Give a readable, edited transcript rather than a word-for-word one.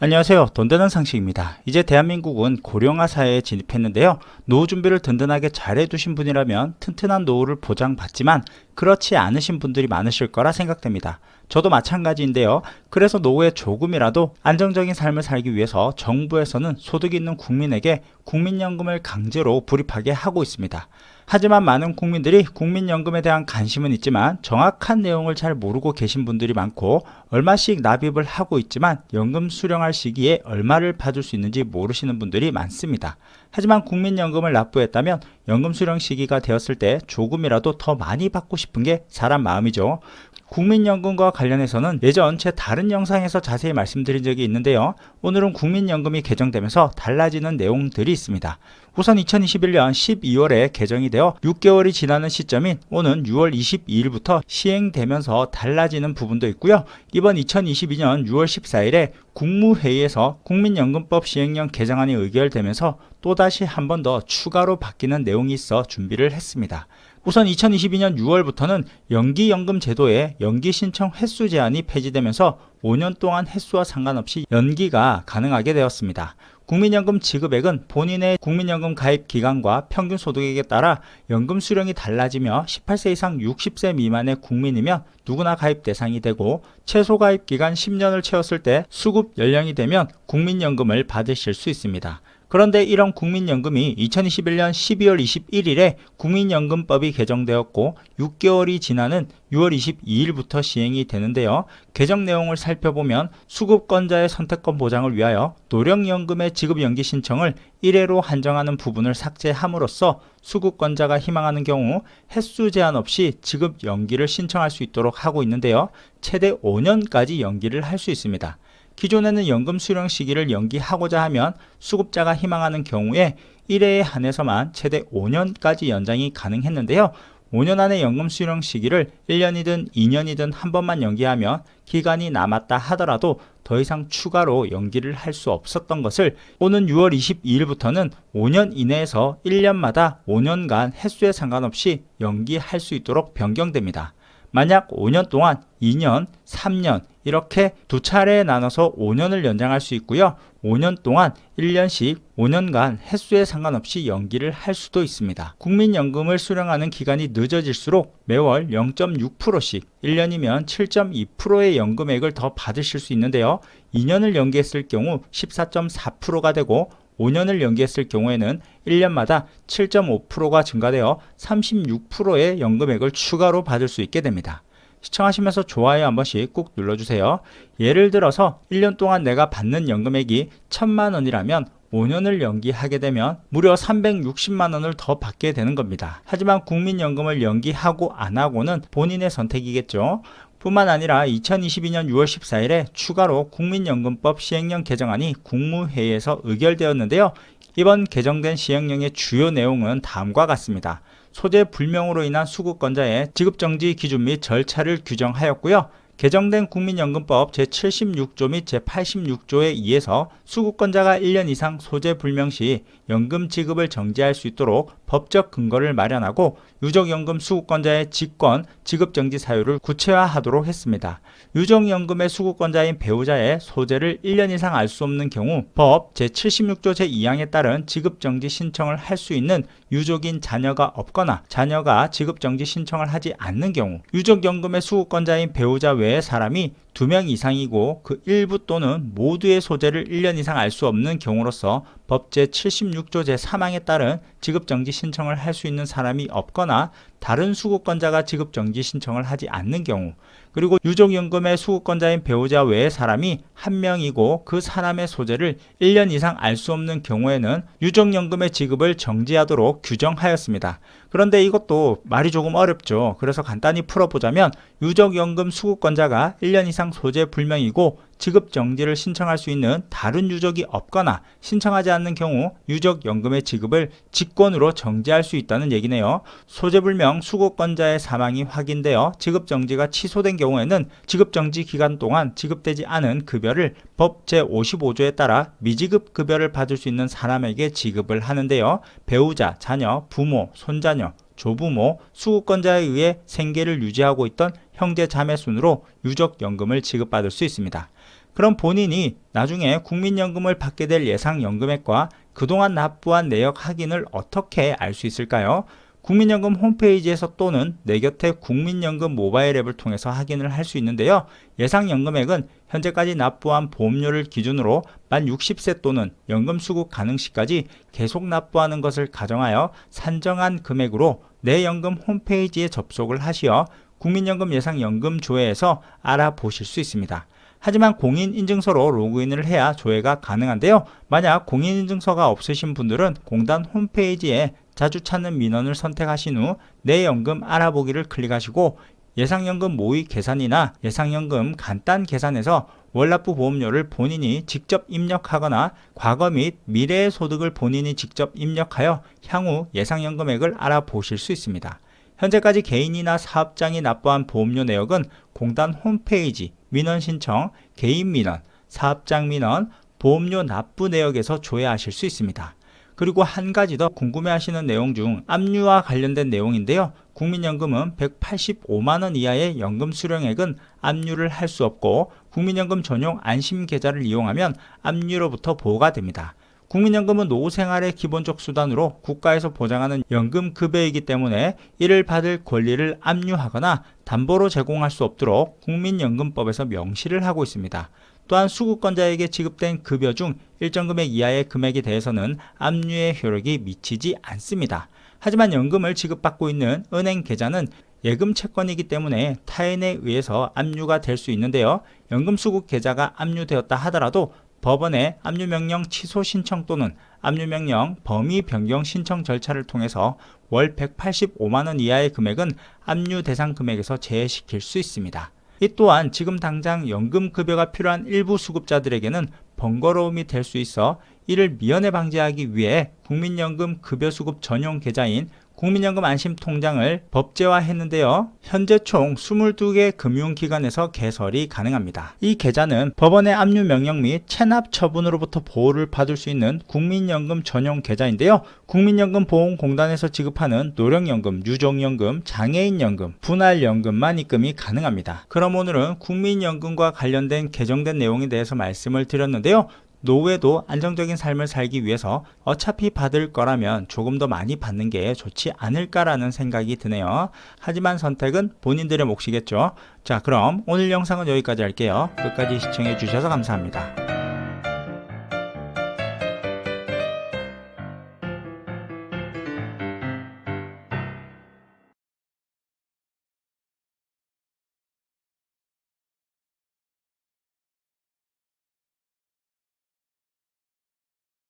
안녕하세요. 돈 되는 상식입니다. 이제 대한민국은 고령화 사회에 진입했는데요. 노후 준비를 든든하게 잘해 두신 분이라면 튼튼한 노후를 보장받지만 그렇지 않으신 분들이 많으실 거라 생각됩니다. 저도 마찬가지인데요. 그래서 노후에 조금이라도 안정적인 삶을 살기 위해서 정부에서는 소득 있는 국민에게 국민연금을 강제로 불입하게 하고 있습니다. 하지만 많은 국민들이 국민연금에 대한 관심은 있지만 정확한 내용을 잘 모르고 계신 분들이 많고, 얼마씩 납입을 하고 있지만 연금 수령할 시기에 얼마를 받을 수 있는지 모르시는 분들이 많습니다. 하지만 국민연금을 납부했다면 연금 수령 시기가 되었을 때 조금이라도 더 많이 받고 싶은 게 사람 마음이죠. 국민연금과 관련해서는 예전 제 다른 영상에서 자세히 말씀드린 적이 있는데요. 오늘은 국민연금이 개정되면서 달라지는 내용들이 있습니다. 우선 2021년 12월에 개정이 되어 6개월이 지나는 시점인 오는 6월 22일부터 시행되면서 달라지는 부분도 있고요. 이번 2022년 6월 14일에 국무회의에서 국민연금법 시행령 개정안이 의결되면서 또다시 한 번 더 추가로 바뀌는 내용이 있어 준비를 했습니다. 우선 2022년 6월부터는 연기연금 제도의 연기 신청 횟수 제한이 폐지되면서 5년 동안 횟수와 상관없이 연기가 가능하게 되었습니다. 국민연금 지급액은 본인의 국민연금 가입 기간과 평균 소득액에 따라 연금 수령이 달라지며 18세 이상 60세 미만의 국민이면 누구나 가입 대상이 되고, 최소 가입 기간 10년을 채웠을 때 수급 연령이 되면 국민연금을 받으실 수 있습니다. 그런데 이런 국민연금이 2021년 12월 21일에 국민연금법이 개정되었고 6개월이 지나는 6월 22일부터 시행이 되는데요. 개정 내용을 살펴보면 수급권자의 선택권 보장을 위하여 노령연금의 지급 연기 신청을 1회로 한정하는 부분을 삭제함으로써 수급권자가 희망하는 경우 횟수 제한 없이 지급 연기를 신청할 수 있도록 하고 있는데요. 최대 5년까지 연기를 할 수 있습니다. 기존에는 연금 수령 시기를 연기하고자 하면 수급자가 희망하는 경우에 1회에 한해서만 최대 5년까지 연장이 가능했는데요. 5년 안에 연금 수령 시기를 1년이든 2년이든 한 번만 연기하면 기간이 남았다 하더라도 더 이상 추가로 연기를 할 수 없었던 것을 오는 6월 22일부터는 5년 이내에서 1년마다 5년간 횟수에 상관없이 연기할 수 있도록 변경됩니다. 만약 5년 동안 2년, 3년 이렇게 두 차례에 나눠서 5년을 연장할 수 있고요. 5년 동안 1년씩 5년간 횟수에 상관없이 연기를 할 수도 있습니다. 국민연금을 수령하는 기간이 늦어질수록 매월 0.6%씩 1년이면 7.2%의 연금액을 더 받으실 수 있는데요. 2년을 연기했을 경우 14.4%가 되고 5년을 연기했을 경우에는 1년마다 7.5%가 증가되어 36%의 연금액을 추가로 받을 수 있게 됩니다. 시청하시면서 좋아요 한 번씩 꾹 눌러주세요. 예를 들어서 1년 동안 내가 받는 연금액이 1000만 원이라면 5년을 연기하게 되면 무려 360만 원을 더 받게 되는 겁니다. 하지만 국민연금을 연기하고 안 하고는 본인의 선택이겠죠. 뿐만 아니라 2022년 6월 14일에 추가로 국민연금법 시행령 개정안이 국무회의에서 의결되었는데요. 이번 개정된 시행령의 주요 내용은 다음과 같습니다. 소재 불명으로 인한 수급권자의 지급정지 기준 및 절차를 규정하였고요. 개정된 국민연금법 제76조 및 제86조에 의해서 수급권자가 1년 이상 소재 불명 시 연금 지급을 정지할 수 있도록 법적 근거를 마련하고 유족연금 수급권자의 직권, 지급정지 사유를 구체화하도록 했습니다. 유족연금의 수급권자인 배우자의 소재를 1년 이상 알 수 없는 경우 법 제76조 제2항에 따른 지급정지 신청을 할 수 있는 유족인 자녀가 없거나 자녀가 지급정지 신청을 하지 않는 경우, 유족연금의 수급권자인 배우자 외의 사람이 2명 이상이고 그 일부 또는 모두의 소재를 1년 이상 알 수 없는 경우로서 법 제76조 제3항에 따른 지급정지 신청을 할 수 있는 사람이 없거나 다른 수급권자가 지급정지 신청을 하지 않는 경우, 그리고 유족연금의 수급권자인 배우자 외의 사람이 1명이고 그 사람의 소재를 1년 이상 알 수 없는 경우에는 유족연금의 지급을 정지하도록 규정하였습니다. 그런데 이것도 말이 조금 어렵죠. 그래서 간단히 풀어보자면 유족연금 수급권자가 1년 이상 소재 불명이고 지급 정지를 신청할 수 있는 다른 유족이 없거나 신청하지 않는 경우 유족연금의 지급을 직권으로 정지할 수 있다는 얘기네요. 소재불명 수급권자의 사망이 확인되어 지급정지가 취소된 경우에는 지급정지 기간 동안 지급되지 않은 급여를 법 제55조에 따라 미지급 급여를 받을 수 있는 사람에게 지급을 하는데요. 배우자, 자녀, 부모, 손자녀, 조부모, 수급권자에 의해 생계를 유지하고 있던 형제 자매 순으로 유족연금을 지급받을 수 있습니다. 그럼 본인이 나중에 국민연금을 받게 될 예상연금액과 그동안 납부한 내역 확인을 어떻게 알 수 있을까요? 국민연금 홈페이지에서 또는 내 곁에 국민연금 모바일 앱을 통해서 확인을 할 수 있는데요. 예상연금액은 현재까지 납부한 보험료를 기준으로 만 60세 또는 연금 수급 가능 시까지 계속 납부하는 것을 가정하여 산정한 금액으로 내 연금 홈페이지에 접속을 하시어 국민연금 예상연금 조회에서 알아보실 수 있습니다. 하지만 공인인증서로 로그인을 해야 조회가 가능한데요. 만약 공인인증서가 없으신 분들은 공단 홈페이지에 자주 찾는 민원을 선택하신 후 내 연금 알아보기를 클릭하시고 예상연금 모의 계산이나 예상연금 간단 계산에서 월납부 보험료를 본인이 직접 입력하거나 과거 및 미래의 소득을 본인이 직접 입력하여 향후 예상연금액을 알아보실 수 있습니다. 현재까지 개인이나 사업장이 납부한 보험료 내역은 공단 홈페이지 민원 신청, 개인 민원, 사업장 민원, 보험료 납부 내역에서 조회하실 수 있습니다. 그리고 한 가지 더 궁금해하시는 내용 중 압류와 관련된 내용인데요. 국민연금은 185만원 이하의 연금 수령액은 압류를 할 수 없고 국민연금 전용 안심계좌를 이용하면 압류로부터 보호가 됩니다. 국민연금은 노후생활의 기본적 수단으로 국가에서 보장하는 연금급여이기 때문에 이를 받을 권리를 압류하거나 담보로 제공할 수 없도록 국민연금법에서 명시를 하고 있습니다. 또한 수급권자에게 지급된 급여 중 일정 금액 이하의 금액에 대해서는 압류의 효력이 미치지 않습니다. 하지만 연금을 지급받고 있는 은행 계좌는 예금 채권이기 때문에 타인에 의해서 압류가 될 수 있는데요. 연금 수급 계좌가 압류되었다 하더라도 법원의 압류명령 취소 신청 또는 압류명령 범위 변경 신청 절차를 통해서 월 185만원 이하의 금액은 압류 대상 금액에서 제외시킬 수 있습니다. 이 또한 지금 당장 연금급여가 필요한 일부 수급자들에게는 번거로움이 될 수 있어 이를 미연에 방지하기 위해 국민연금 급여수급 전용 계좌인 국민연금 안심통장을 법제화했는데요. 현재 총 22개 금융기관에서 개설이 가능합니다. 이 계좌는 법원의 압류 명령 및 체납 처분으로부터 보호를 받을 수 있는 국민연금 전용 계좌인데요. 국민연금보험공단에서 지급하는 노령연금, 유족연금, 장애인연금, 분할연금만 입금이 가능합니다. 그럼 오늘은 국민연금과 관련된 개정된 내용에 대해서 말씀을 드렸는데요. 노후에도 안정적인 삶을 살기 위해서 어차피 받을 거라면 조금 더 많이 받는 게 좋지 않을까라는 생각이 드네요. 하지만 선택은 본인들의 몫이겠죠. 자, 그럼 오늘 영상은 여기까지 할게요. 끝까지 시청해 주셔서 감사합니다.